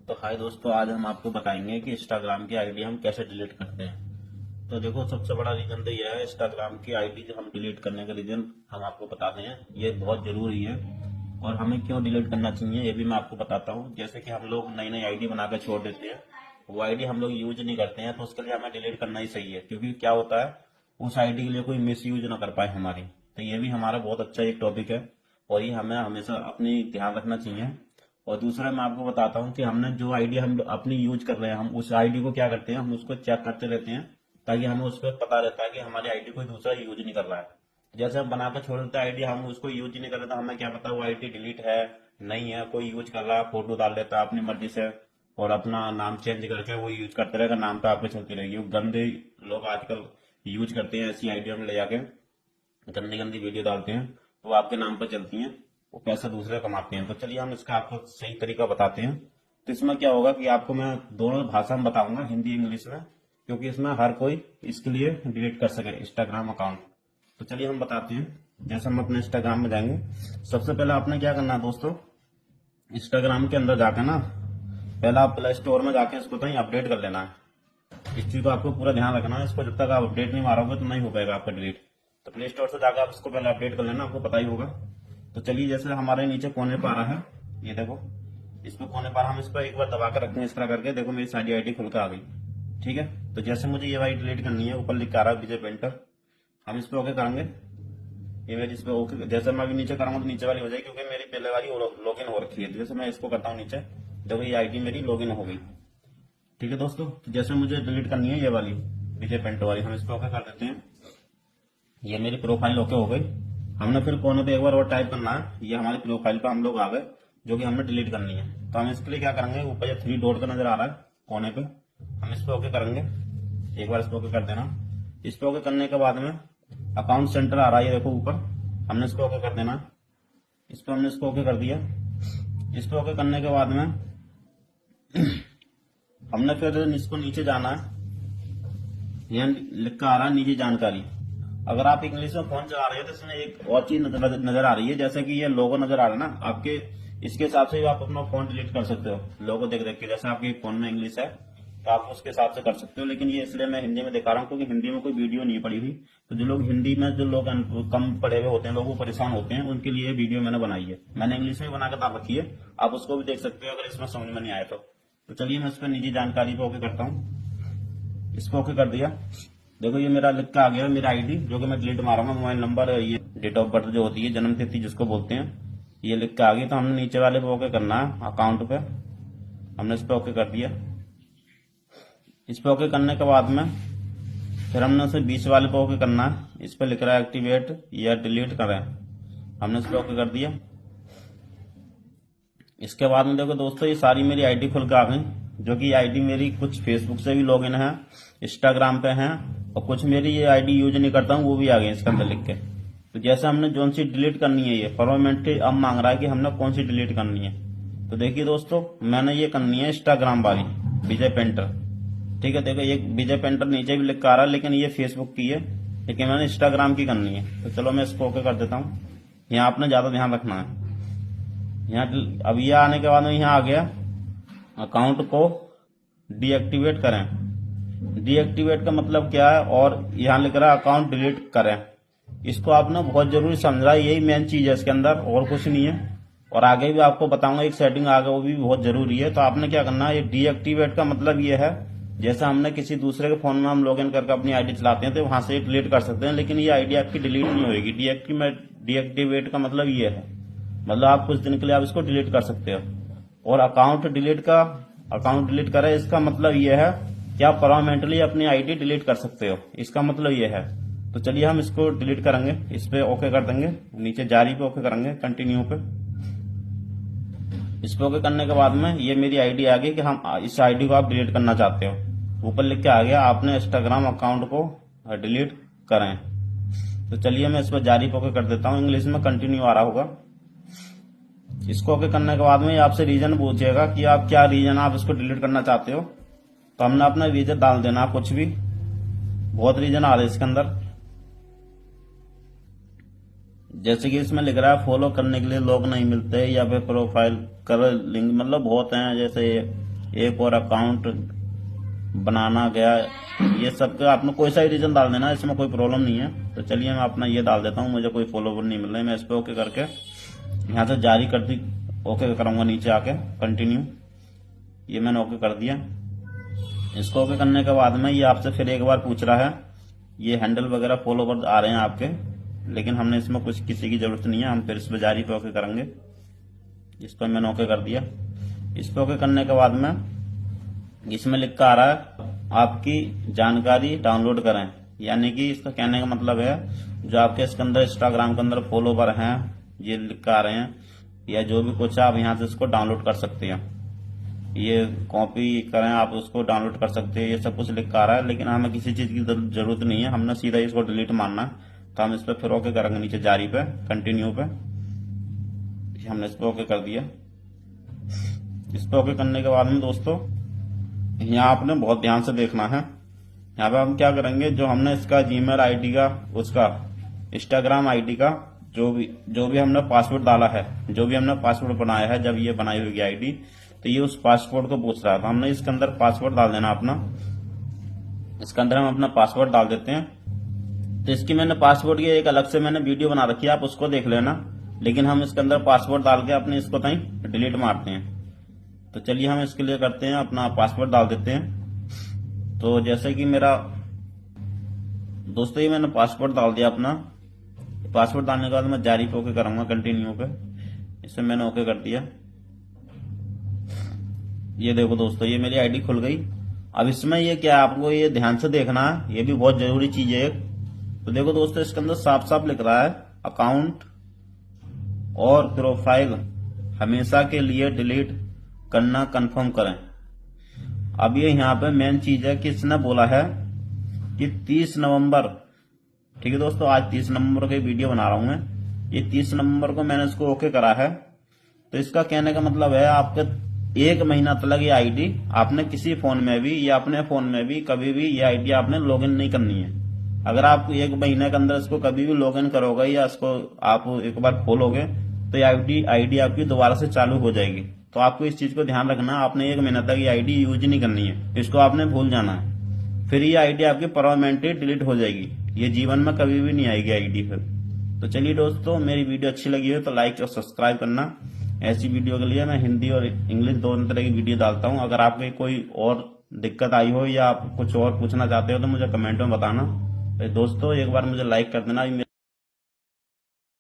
तो हाय दोस्तों, आज हम आपको बताएंगे कि इंस्टाग्राम की आईडी हम कैसे डिलीट करते हैं। तो देखो, सबसे बड़ा रीजन तो यह है, इंस्टाग्राम की आईडी जो हम डिलीट करने का रीजन हम आपको बताते हैं। ये बहुत जरूरी है और हमें क्यों डिलीट करना चाहिए ये भी मैं आपको बताता हूँ। जैसे कि हम लोग नई नई आईडी बनाकर छोड़ देते हैं, वो आईडी हम लोग यूज नहीं करते हैं, तो उसके लिए हमें डिलीट करना ही सही है। क्योंकि क्या होता है, उस आईडी के लिए कोई मिस यूज ना कर पाए हमारी। तो ये भी हमारा बहुत अच्छा एक टॉपिक है और ये हमें हमेशा अपनी ध्यान रखना चाहिए। और दूसरा मैं आपको बताता हूँ कि हमने जो आईडी हम अपनी यूज कर रहे हैं, हम उस आईडी को क्या करते हैं, हम उसको चेक करते रहते हैं ताकि हमें उस पर पता रहता है कि हमारी आईडी कोई दूसरा यूज नहीं कर रहा है। जैसे हम बनाकर छोड़ देते हैं आईडी, हम उसको यूज ही नहीं कर रहे, तो हमें क्या पता वो आईडी डिलीट है नहीं है, कोई यूज कर रहा है, फोटो डाल देता है अपनी मर्जी से और अपना नाम चेंज करके वो यूज करते रहेगा, नाम तो आपके चलती रहेगी। वो गंदे लोग आजकल यूज करते हैं, ऐसी आईडिया में ले जाके गंदी गंदी वीडियो डालते हैं, तो वो आपके नाम पर चलती हैं, वो पैसा दूसरे कमाते हैं। तो चलिए हम इसका आपको सही तरीका बताते हैं। तो इसमें क्या होगा कि आपको मैं दोनों भाषा में बताऊंगा, हिंदी इंग्लिश में, क्योंकि इसमें हर कोई इसके लिए डिलीट कर सके इंस्टाग्राम अकाउंट। तो चलिए हम बताते हैं। जैसे हम अपने इंस्टाग्राम में जाएंगे, सबसे पहले आपने क्या करना है दोस्तों, इंस्टाग्राम के अंदर जाकर ना, पहले आप प्ले स्टोर में जाके इसको तो अपडेट कर लेना है। इस चीज को आपको पूरा ध्यान रखना है, इसको जब तक आप अपडेट नहीं मारोगे तो नहीं हो पाएगा आपका डिलीट। तो प्ले स्टोर से जाकर आप इसको पहले अपडेट कर लेना, आपको पता ही होगा। तो चलिए, जैसे हमारे नीचे कोने पर आ रहा है, ये देखो, इस पर कोने पर हम इस पर एक बार दबा कर रखते हैं इस तरह करके। देखो मेरी सारी आईडी खुल कर आ गई। ठीक है, तो जैसे मुझे ये वाली डिलीट करनी है, ऊपर लिख के आ रहा है विजय पेंटर, हम इस पर ओके करेंगे। ये मेरी इस पर ओके, जैसे मैं अभी नीचे करूंगा तो नीचे वाली हो जाएगी, क्योंकि मेरी पहले वाली लॉगिन हो रखी है। तो जैसे मैं इसको करता हूँ नीचे, देखो ये आईडी मेरी लॉगिन हो गई। ठीक है दोस्तों, तो जैसे मुझे डिलीट करनी है ये वाली विजय पेंटर वाली, हम इस पर ओके कर देते हैं। ये मेरी प्रोफाइल ओके हो गई। हमने फिर कोने पे एक बार और टाइप करना है, ये हमारी प्रोफाइल पे हम लोग आ गए जो कि हमने डिलीट करनी है। तो हम इसके लिए क्या करेंगे, ऊपर ये 3 डॉट का नजर आ रहा है कोने पे, हम इस पे ओके करेंगे। एक बार इस पे ओके कर देना। इस पे ओके करने के बाद में अकाउंट सेंटर आ रहा है, ये देखो ऊपर, हमने इस पे ओके कर देना। इस पे हमने इसको ओके कर दिया। इस पे ओके करने के बाद में हमने फिर इसको नीचे जाना है, यहाँ लिख कर आ रहा है नीचे जानकारी। अगर आप इंग्लिश में फोन चला रहे हो तो इसमें एक और चीज नजर आ रही है, जैसे कि ये लोगो नजर आ रहा है ना आपके, इसके हिसाब से भी आप अपना फोन डिलीट कर सकते हो लोगो देख देख के। जैसे आपके फोन में इंग्लिश है तो आप उसके हिसाब से कर सकते हो, लेकिन ये इसलिए मैं हिंदी में दिखा रहा हूँ क्योंकि हिंदी में कोई वीडियो नहीं पड़ी हुई। तो जो लोग हिंदी में, जो लोग कम पढ़े हुए होते हैं, लोग वो परेशान होते हैं, उनके लिए वीडियो मैंने बनाई है। मैंने इंग्लिश में बनाकर डाल रखी है, आप उसको भी देख सकते हो अगर इसमें समझ में नहीं आया तो चलिए मैं इस पर निजी जानकारी पे ओके करता हूँ। इसको ओके कर दिया। देखो ये मेरा लिख के आ गया, मेरा आईडी जो कि मैं डिलीट मारूंगा, मोबाइल नंबर, ये डेट ऑफ बर्थ जो होती है, जन्म तिथि जिसको बोलते हैं, ये लिख के आ गई। तो हमने नीचे वाले पे ओके करना है, अकाउंट पे, हमने इस पे ओके कर दिया। इस पे ओके करने के बाद में फिर हमने उसे 20 वाले पे ओके करना है। इस पे लिख रहा है एक्टिवेट या डिलीट करें, हमने इस पे ओके कर दिया। इसके बाद में देखो दोस्तों, ये सारी मेरी आईडी खुल के आ गई, जो कि आईडी मेरी कुछ फेसबुक से भी लॉगिन है, इंस्टाग्राम पे है, और कुछ मेरी ये आईडी यूज नहीं करता हूँ वो भी आ गई इसके अंदर लिख के। तो जैसे हमने जोन सी डिलीट करनी है, ये परमानेंटली अब मांग रहा है कि हमने कौन सी डिलीट करनी है। तो देखिए दोस्तों, मैंने ये करनी है इंस्टाग्राम वाली विजय पेंटर। ठीक है, देखो ये विजय पेंटर नीचे भी लिख कर आ रहा है, लेकिन ये फेसबुक की है, लेकिन मैंने इंस्टाग्राम की करनी है। तो चलो मैं इसको ओके कर देता हूँ। यहाँ आपने ज्यादा ध्यान रखना है। यहाँ अब ये आने के बाद में यहाँ आ गया, अकाउंट को डीएक्टिवेट करें। डीएक्टिवेट का मतलब क्या है, और यहाँ लिख रहा है अकाउंट डिलीट करें। इसको आपने बहुत जरूरी समझा, यही मेन चीज है इसके अंदर, और कुछ नहीं है। और आगे भी आपको बताऊंगा, एक सेटिंग आगे वो भी बहुत जरूरी है। तो आपने क्या करना है, ये डीएक्टिवेट का मतलब ये है, जैसे हमने किसी दूसरे के फोन में हम लॉगिन करके अपनी आईडी चलाते हैं तो वहां से डिलीट कर सकते हैं, लेकिन ये आईडी आपकी डिलीट नहीं होगी। डीएक्टिवेट का मतलब ये है, मतलब आप कुछ दिन के लिए आप इसको डिलीट कर सकते हो। और अकाउंट डिलीट करें, इसका मतलब ये है कि आप परमानेंटली अपनी आईडी डिलीट कर सकते हो, इसका मतलब ये है। तो चलिए हम इसको डिलीट करेंगे, इस पे ओके कर देंगे, नीचे जारी पे ओके करेंगे, कंटिन्यू पे। इस पे ओके करने के बाद में ये मेरी आईडी आ गई कि हम इस आईडी को आप डिलीट करना चाहते हो। ऊपर लिख के आ गया आपने इंस्टाग्राम अकाउंट को डिलीट करें। तो चलिए मैं इस पर जारी पे ओके कर देता हूँ, इंग्लिश में कंटिन्यू आ रहा होगा। इसको ओके करने के बाद में आपसे रीजन पूछेगा कि आप क्या रीजन आप इसको डिलीट करना चाहते हो। तो हमने अपना रीजन डाल देना, कुछ भी, बहुत रीजन आ रहे हैं इसके अंदर। जैसे कि इसमें लिख रहा है फॉलो करने के लिए लोग नहीं मिलते, या फिर प्रोफाइल कर लिंक, मतलब बहुत हैं, जैसे एक और अकाउंट बनाना गया, ये सब का आपने कोई सा ही रीजन डाल देना, इसमें कोई प्रॉब्लम नहीं है। तो चलिए मैं अपना ये डाल देता हूँ, मुझे कोई फॉलोवर नहीं मिल रहे, मैं इस पर ओके करके यहाँ से जारी कर दी, ओके करूँगा नीचे आके कंटिन्यू, ये मैंने ओके कर दिया। इसको ओके करने के बाद में ये आपसे फिर एक बार पूछ रहा है, ये हैंडल वगैरह फॉलोवर आ रहे हैं आपके, लेकिन हमने इसमें कुछ किसी की जरूरत नहीं है, हम फिर इस पर जारी पे ओके करेंगे। इस पर मैंने ओके कर दिया। इस पर ओके करने के बाद में इसमें लिख कर आ रहा है आपकी जानकारी डाउनलोड करें, यानी कि इसका कहने का मतलब है जो आपके इसके अंदर इंस्टाग्राम के अंदर फॉलोवर हैं ये लिख कर आ रहे हैं, या जो भी कुछ है आप यहाँ से इसको डाउनलोड कर सकते हैं, ये कॉपी करें आप उसको डाउनलोड कर सकते हैं, ये सब कुछ लिख कर आ रहा है। लेकिन हमें किसी चीज की जरूरत नहीं है, हमने सीधा इसको डिलीट मारना है। तो हम इस पर फिर ओके करेंगे नीचे जारी पे कंटिन्यू पे, हमने इस पर ओके कर दिया। इस पर ओके करने के बाद में दोस्तों यहाँ आपने बहुत ध्यान से देखना है। यहाँ पे हम क्या करेंगे, जो हमने इसका जीमेल आईडी का, उसका इंस्टाग्राम आईडी का जो भी हमने पासवर्ड डाला है, जो भी हमने पासवर्ड बनाया है, जब ये बनाई हुई आईडी, तो ये उस पासवर्ड को पूछ रहा था। हमने इसके अंदर पासवर्ड डाल देना अपना, इसके अंदर हम अपना पासवर्ड डाल देते हैं। तो इसकी मैंने पासवर्ड की एक अलग से मैंने वीडियो बना रखी है, आप उसको देख लेना। लेकिन हम इसके अंदर पासवर्ड डाल के अपने इसको कहीं डिलीट मारते हैं। तो चलिए हम इसके लिए करते हैं, अपना पासवर्ड डाल देते हैं। तो जैसे कि मेरा दोस्तों ये मैंने पासवर्ड डाल दिया अपना। पासवर्ड डालने के बाद मैं जारी पे ओके करूंगा कंटिन्यू पे, इसे मैंने ओके कर दिया। ये देखो दोस्तों ये मेरी आईडी खुल गई। अब इसमें ये क्या है, आपको ये ध्यान से देखना है, ये भी बहुत जरूरी चीज है। तो देखो दोस्तों इसके अंदर साफ साफ लिख रहा है अकाउंट और प्रोफाइल हमेशा के लिए डिलीट करना कंफर्म करें। अब ये यहाँ पे मेन चीज है कि इसने बोला है कि 30 नवंबर, ठीक है दोस्तों, आज 30 नवंबर की वीडियो बना रहा हूं मैं। ये 30 नवंबर को मैंने इसको ओके करा है। तो इसका कहने का मतलब है आपके 1 महीना तक ये आईडी आपने किसी फोन में भी या अपने फोन में भी कभी भी ये आईडी आपने लॉगिन नहीं करनी है। अगर आप 1 महीने के अंदर इसको कभी भी लॉगिन करोगे या इसको आप एक बार खोलोगे तो ये आईडी आपकी दोबारा से चालू हो जाएगी। तो आपको इस चीज को ध्यान रखना, आपने 1 महीना तक ये आईडी यूज नहीं करनी है, इसको आपने भूल जाना है। फिर ये आईडी आपकी परमानेंटली डिलीट हो जाएगी, ये जीवन में कभी भी नहीं आएगी आईडी फिर। तो चलिए दोस्तों मेरी वीडियो अच्छी लगी हो तो लाइक और सब्सक्राइब करना। ऐसी वीडियो के लिए मैं हिंदी और इंग्लिश दोनों तरह की वीडियो डालता हूं। अगर आपको कोई और दिक्कत आई हो या आप कुछ और पूछना चाहते हो तो मुझे कमेंट में बताना। दोस्तों एक बार मुझे लाइक कर देना।